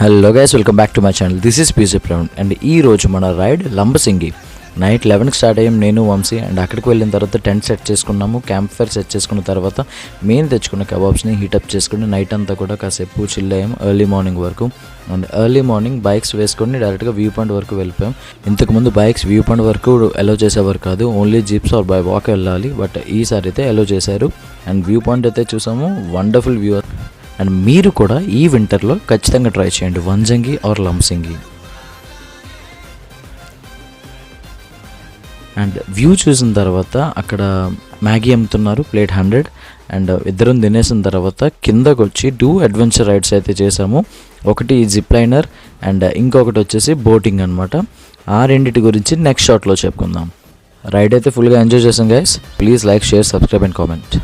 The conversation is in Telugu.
Hello guys, welcome back to my channel. This is PC ప్రౌండ్ అండ్ ఈ రోజు మన రైడ్ లంబసింగి. నైట్ 11కి స్టార్ట్ అయ్యాం నేను వంశీ. అండ్ అక్కడికి వెళ్ళిన తర్వాత టెంట్ సెట్ చేసుకున్నాము. క్యాంప్ ఫైర్ సెట్ చేసుకున్న తర్వాత మేము తెచ్చుకున్న కబాబ్స్ని హీటప్ చేసుకుని నైట్ అంతా కూడా కాసేపు చిల్ అయ్యాం ఎర్లీ మార్నింగ్ వరకు. అండ్ ఎర్లీ మార్నింగ్ బైక్స్ వేసుకొని డైరెక్ట్గా వ్యూ పాయింట్ వరకు వెళ్ళిపోయాం. ఇంతకుముందు బైక్స్ వ్యూ పాయింట్ వరకు అలో చేసేవారు కాదు, only jeeps or by walk వెళ్ళాలి. బట్ ఈసారి అయితే అలో చేశారు. అండ్ వ్యూ పాయింట్ అయితే చూసాము, వండర్ఫుల్ వ్యూ. అండ్ మీరు కూడా ఈ వింటర్లో ఖచ్చితంగా ట్రై చేయండి Vanjangi or Lambasingi. And view చూసిన తర్వాత అక్కడ మ్యాగీ అమ్ముతున్నారు, ప్లేట్ 100. అండ్ ఇద్దరం తినేసిన తర్వాత కిందకు వచ్చి 2 అడ్వెంచర్ రైడ్స్ అయితే చేసాము. ఒకటి జిప్ లైనర్ అండ్ ఇంకొకటి వచ్చేసి బోటింగ్ అనమాట. ఆ రెండింటి గురించి నెక్స్ట్ షాట్లో చెప్పుకుందాం. రైడ్ అయితే ఫుల్గా ఎంజాయ్ చేసాం guys. Please like, share, subscribe and comment.